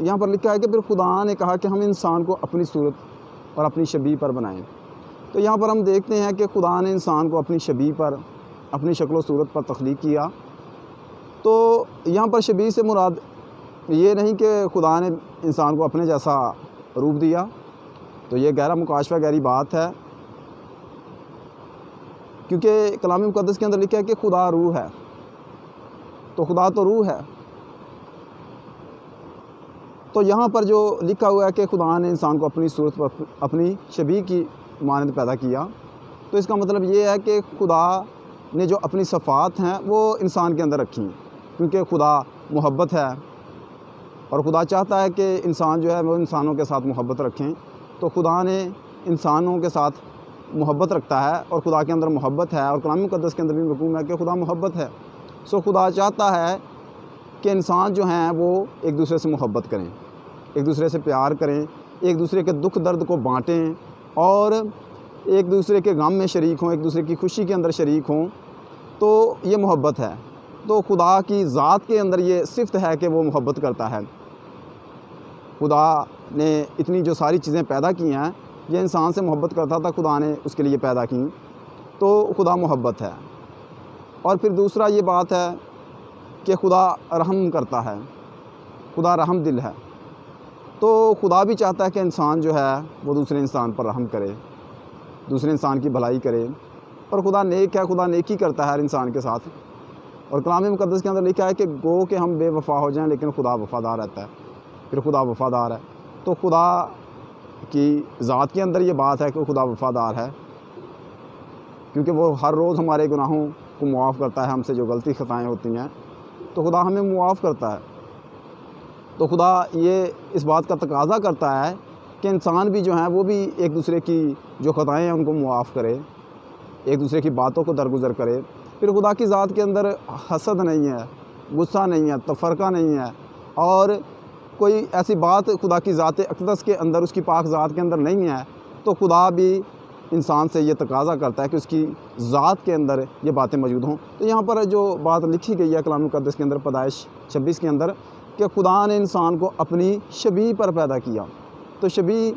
یہاں پر لکھا ہے کہ پھر خدا نے کہا کہ ہم انسان کو اپنی صورت اور اپنی شبیہ پر بنائیں۔ تو یہاں پر ہم دیکھتے ہیں کہ خدا نے انسان کو اپنی شبیہ پر، اپنی شکل و صورت پر تخلیق کیا۔ تو یہاں پر شبیہ سے مراد یہ نہیں کہ خدا نے انسان کو اپنے جیسا روپ دیا، تو یہ گہرا مکاشفہ، گہری بات ہے، کیونکہ کلام مقدس کے اندر لکھا ہے کہ خدا روح ہے، تو خدا تو روح ہے۔ تو یہاں پر جو لکھا ہوا ہے کہ خدا نے انسان کو اپنی صورت پر، اپنی شبیہ کی مانند پیدا کیا، تو اس کا مطلب یہ ہے کہ خدا نے جو اپنی صفات ہیں وہ انسان کے اندر رکھی، کیونکہ خدا محبت ہے اور خدا چاہتا ہے کہ انسان جو ہے وہ انسانوں کے ساتھ محبت رکھیں۔ تو خدا نے انسانوں کے ساتھ محبت رکھتا ہے اور خدا کے اندر محبت ہے، اور کلام مقدس کے اندر بھی مفہوم ہے کہ خدا محبت ہے۔ خدا چاہتا ہے کہ انسان جو ہیں وہ ایک دوسرے سے محبت کریں، ایک دوسرے سے پیار کریں، ایک دوسرے کے دکھ درد کو بانٹیں اور ایک دوسرے کے غم میں شریک ہوں، ایک دوسرے کی خوشی کے اندر شریک ہوں، تو یہ محبت ہے۔ تو خدا کی ذات کے اندر یہ صفت ہے کہ وہ محبت کرتا ہے۔ خدا نے اتنی جو ساری چیزیں پیدا کی ہیں، یہ انسان سے محبت کرتا تھا، خدا نے اس کے لیے پیدا کی، تو خدا محبت ہے۔ اور پھر دوسرا یہ بات ہے کہ خدا رحم کرتا ہے، خدا رحم دل ہے۔ تو خدا بھی چاہتا ہے کہ انسان جو ہے وہ دوسرے انسان پر رحم کرے، دوسرے انسان کی بھلائی کرے، اور خدا نیک ہے، خدا نیکی کرتا ہے ہر انسان کے ساتھ۔ اور کلام مقدس کے اندر لکھا ہے کہ گو کہ ہم بے وفا ہو جائیں لیکن خدا وفادار رہتا ہے، پھر خدا وفادار ہے۔ تو خدا کی ذات کے اندر یہ بات ہے کہ خدا وفادار ہے، کیونکہ وہ ہر روز ہمارے گناہوں کو معاف کرتا ہے، ہم سے جو غلطی خطائیں ہوتی ہیں تو خدا ہمیں معاف کرتا ہے۔ تو خدا یہ اس بات کا تقاضا کرتا ہے کہ انسان بھی جو ہیں وہ بھی ایک دوسرے کی جو خطائیں ہیں ان کو معاف کرے، ایک دوسرے کی باتوں کو درگزر کرے۔ پھر خدا کی ذات کے اندر حسد نہیں ہے، غصہ نہیں ہے، تفرقہ نہیں ہے، اور کوئی ایسی بات خدا کی ذات اقدس کے اندر، اس کی پاک ذات کے اندر نہیں ہے۔ تو خدا بھی انسان سے یہ تقاضا کرتا ہے کہ اس کی ذات کے اندر یہ باتیں موجود ہوں۔ تو یہاں پر جو بات لکھی گئی ہے کلام مقدس کے اندر پیدائش 26 کے اندر کہ خدا نے انسان کو اپنی شبیہ پر پیدا کیا، تو شبیہ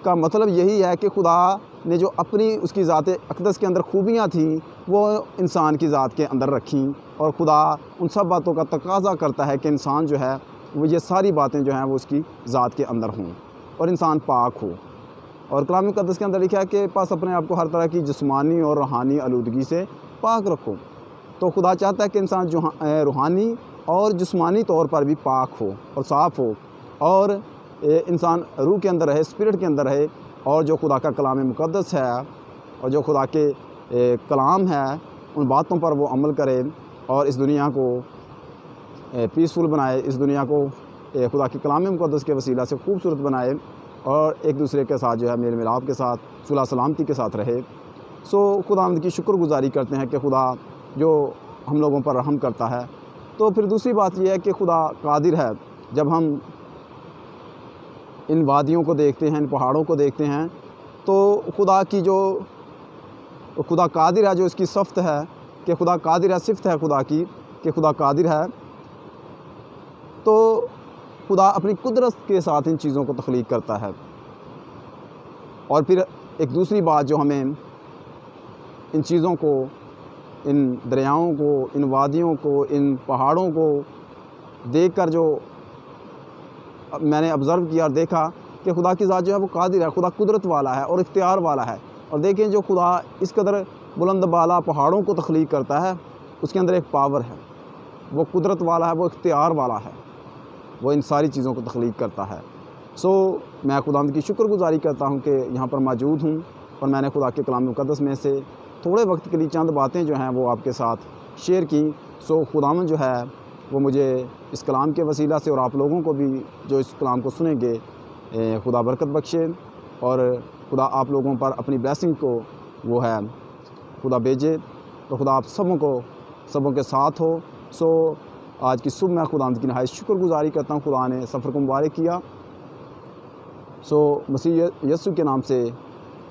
کا مطلب یہی ہے کہ خدا نے جو اپنی اس کی ذات اقدس کے اندر خوبیاں تھیں وہ انسان کی ذات کے اندر رکھیں، اور خدا ان سب باتوں کا تقاضا کرتا ہے کہ انسان جو ہے وہ یہ ساری باتیں جو ہیں وہ اس کی ذات کے اندر ہوں اور انسان پاک ہو۔ اور کلام مقدس کے اندر لکھا ہے کہ پس اپنے آپ کو ہر طرح کی جسمانی اور روحانی آلودگی سے پاک رکھو۔ تو خدا چاہتا ہے کہ انسان جو روحانی اور جسمانی طور پر بھی پاک ہو اور صاف ہو، اور انسان روح کے اندر رہے، اسپرٹ کے اندر رہے، اور جو خدا کا کلام مقدس ہے اور جو خدا کے کلام ہے ان باتوں پر وہ عمل کرے، اور اس دنیا کو پیسفل بنائے، اس دنیا کو خدا کے کلام مقدس کے وسیلہ سے خوبصورت بنائے، اور ایک دوسرے کے ساتھ جو ہے میل ملاپ کے ساتھ صلح سلامتی کے ساتھ رہے۔ خداوند کی شکر گزاری کرتے ہیں کہ خدا جو ہم لوگوں پر رحم کرتا ہے۔ تو پھر دوسری بات یہ ہے کہ خدا قادر ہے۔ جب ہم ان وادیوں کو دیکھتے ہیں، ان پہاڑوں کو دیکھتے ہیں، تو خدا کی جو خدا قادر ہے، جو اس کی صفت ہے کہ خدا قادر ہے، صفت ہے خدا کی کہ خدا قادر ہے، تو خدا اپنی قدرت کے ساتھ ان چیزوں کو تخلیق کرتا ہے۔ اور پھر ایک دوسری بات جو ہمیں ان چیزوں کو، ان دریاؤں کو، ان وادیوں کو، ان پہاڑوں کو دیکھ کر جو میں نے آبزرو کیا اور دیکھا کہ خدا کی ذات جو ہے وہ قادر ہے، خدا قدرت والا ہے اور اختیار والا ہے۔ اور دیکھیں جو خدا اس قدر بلند بالا پہاڑوں کو تخلیق کرتا ہے، اس کے اندر ایک پاور ہے، وہ قدرت والا ہے، وہ اختیار والا ہے، وہ ان ساری چیزوں کو تخلیق کرتا ہے۔ میں خداوند کی شکر گزاری کرتا ہوں کہ یہاں پر موجود ہوں، اور میں نے خدا کے کلام مقدس میں سے تھوڑے وقت کے لیے چند باتیں جو ہیں وہ آپ کے ساتھ شیئر کی۔ خداوند جو ہے وہ مجھے اس کلام کے وسیلہ سے، اور آپ لوگوں کو بھی جو اس کلام کو سنیں گے، خدا برکت بخشے، اور خدا آپ لوگوں پر اپنی بلیسنگ کو وہ ہے خدا بھیجے۔ تو خدا آپ سبوں کے ساتھ ہو۔ آج کی صبح میں خداوند کی نہایت شکر گزاری کرتا ہوں، خدا نے سفر کو مبارک کیا۔ مسیح یسوع کے نام سے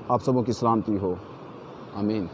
آپ سبوں کی سلامتی ہو، آمین۔